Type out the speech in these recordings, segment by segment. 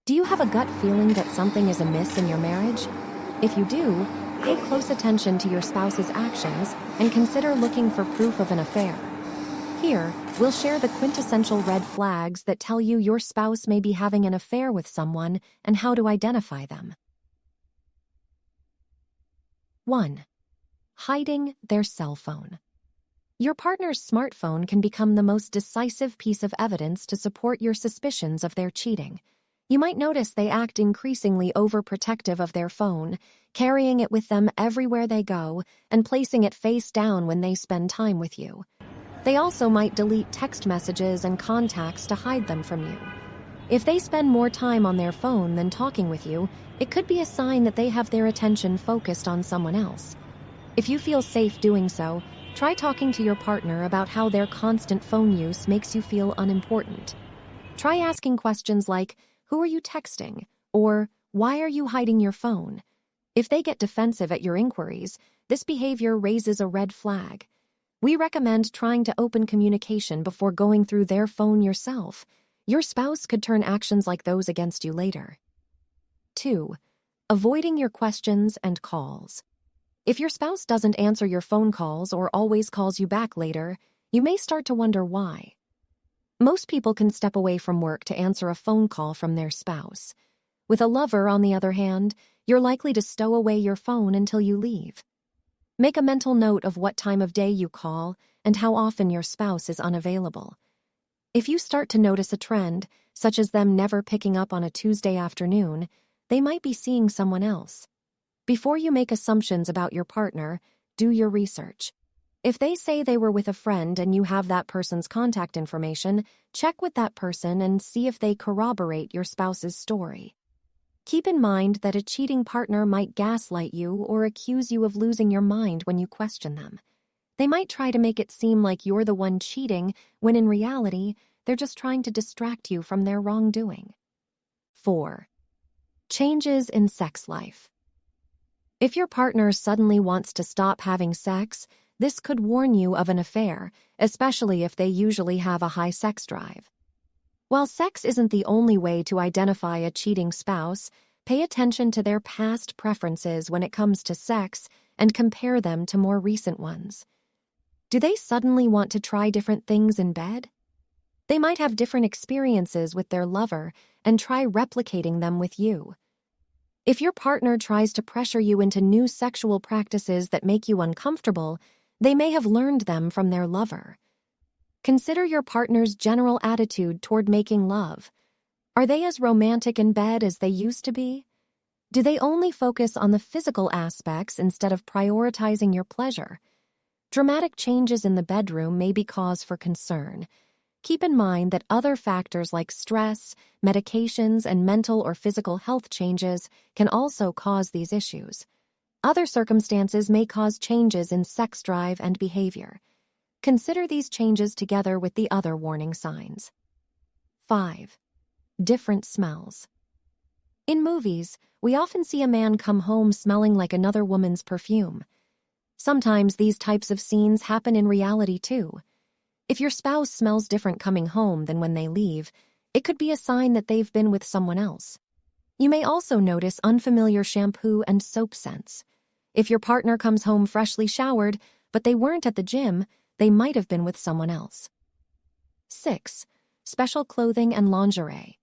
Do you have a gut feeling that something is amiss in your marriage? If you do, pay close attention to your spouse's actions and consider looking for proof of an affair. Here, we'll share the quintessential red flags that tell you your spouse may be having an affair with someone and how to identify them. 1. Hiding their cell phone. Your partner's smartphone can become the most decisive piece of evidence to support your suspicions of their cheating. You might notice they act increasingly overprotective of their phone, carrying it with them everywhere they go and placing it face down when they spend time with you. They also might delete text messages and contacts to hide them from you. If they spend more time on their phone than talking with you, it could be a sign that they have their attention focused on someone else. If you feel safe doing so, try talking to your partner about how their constant phone use makes you feel unimportant. Try asking questions like, "Who are you texting?" or "Why are you hiding your phone?" If they get defensive at your inquiries, this behavior raises a red flag. We recommend trying to open communication before going through their phone yourself. Your spouse could turn actions like those against you later. 2. Avoiding your questions and calls. If your spouse doesn't answer your phone calls or always calls you back later, you may start to wonder why. Most people can step away from work to answer a phone call from their spouse. With a lover, on the other hand, you're likely to stow away your phone until you leave. Make a mental note of what time of day you call and how often your spouse is unavailable. If you start to notice a trend, such as them never picking up on a Tuesday afternoon, they might be seeing someone else. Before you make assumptions about your partner, do your research. If they say they were with a friend and you have that person's contact information, check with that person and see if they corroborate your spouse's story. Keep in mind that a cheating partner might gaslight you or accuse you of losing your mind when you question them. They might try to make it seem like you're the one cheating, when in reality, they're just trying to distract you from their wrongdoing. 4. Changes in sex life. If your partner suddenly wants to stop having sex, this could warn you of an affair, especially if they usually have a high sex drive. While sex isn't the only way to identify a cheating spouse, pay attention to their past preferences when it comes to sex and compare them to more recent ones. Do they suddenly want to try different things in bed? They might have different experiences with their lover and try replicating them with you. If your partner tries to pressure you into new sexual practices that make you uncomfortable, they may have learned them from their lover. Consider your partner's general attitude toward making love. Are they as romantic in bed as they used to be? Do they only focus on the physical aspects instead of prioritizing your pleasure? Dramatic changes in the bedroom may be cause for concern. Keep in mind that other factors like stress, medications, and mental or physical health changes can also cause these issues. Other circumstances may cause changes in sex drive and behavior. Consider these changes together with the other warning signs. 5. Different smells. In movies, we often see a man come home smelling like another woman's perfume. Sometimes these types of scenes happen in reality too. If your spouse smells different coming home than when they leave, it could be a sign that they've been with someone else. You may also notice unfamiliar shampoo and soap scents. If your partner comes home freshly showered, but they weren't at the gym, they might have been with someone else. 6. Special clothing and lingerie.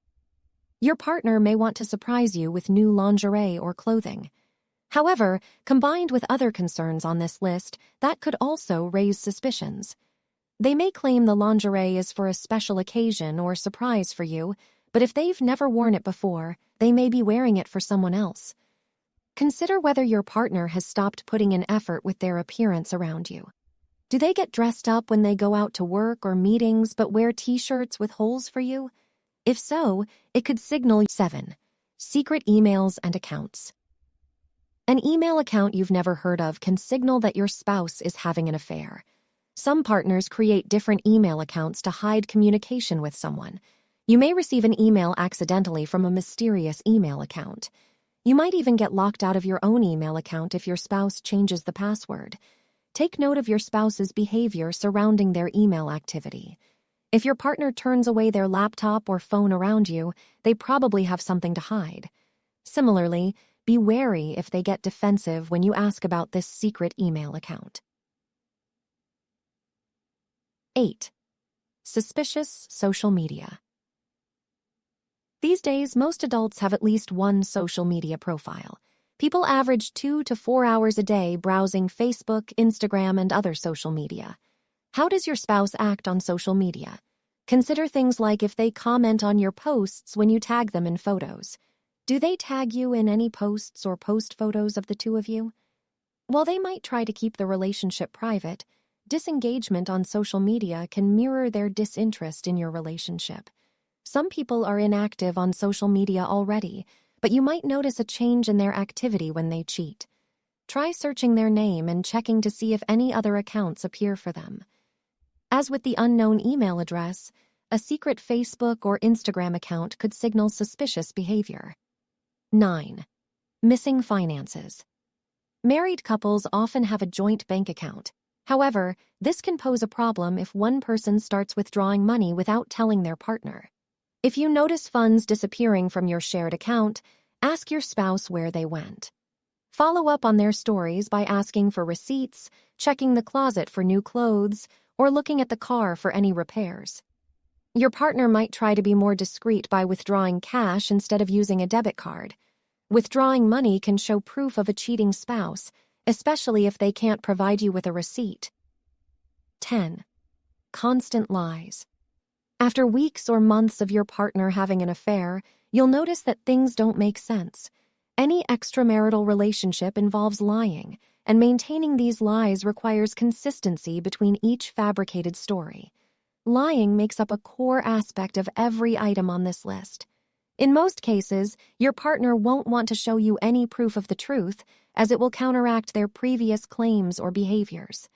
Your partner may want to surprise you with new lingerie or clothing. However, combined with other concerns on this list, that could also raise suspicions. They may claim the lingerie is for a special occasion or surprise for you, but if they've never worn it before, they may be wearing it for someone else. Consider whether your partner has stopped putting in effort with their appearance around you. Do they get dressed up when they go out to work or meetings but wear t-shirts with holes for you? If so, it could signal. 7. Secret emails and accounts. An email account you've never heard of can signal that your spouse is having an affair. Some partners create different email accounts to hide communication with someone. You may receive an email accidentally from a mysterious email account. You might even get locked out of your own email account if your spouse changes the password. Take note of your spouse's behavior surrounding their email activity. If your partner turns away their laptop or phone around you, they probably have something to hide. Similarly, be wary if they get defensive when you ask about this secret email account. 8. Suspicious social media. These days, most adults have at least one social media profile. People average 2 to 4 hours a day browsing Facebook, Instagram, and other social media. How does your spouse act on social media? Consider things like if they comment on your posts when you tag them in photos. Do they tag you in any posts or post photos of the two of you? While they might try to keep the relationship private, disengagement on social media can mirror their disinterest in your relationship. Some people are inactive on social media already, but you might notice a change in their activity when they cheat. Try searching their name and checking to see if any other accounts appear for them. As with the unknown email address, a secret Facebook or Instagram account could signal suspicious behavior. 9. Missing finances. Married couples often have a joint bank account. However, this can pose a problem if one person starts withdrawing money without telling their partner. If you notice funds disappearing from your shared account, ask your spouse where they went. Follow up on their stories by asking for receipts, checking the closet for new clothes, or looking at the car for any repairs. Your partner might try to be more discreet by withdrawing cash instead of using a debit card. Withdrawing money can show proof of a cheating spouse, especially if they can't provide you with a receipt. 10. Constant lies. After weeks or months of your partner having an affair, you'll notice that things don't make sense. Any extramarital relationship involves lying, and maintaining these lies requires consistency between each fabricated story. Lying makes up a core aspect of every item on this list. In most cases, your partner won't want to show you any proof of the truth, as it will counteract their previous claims or behaviors.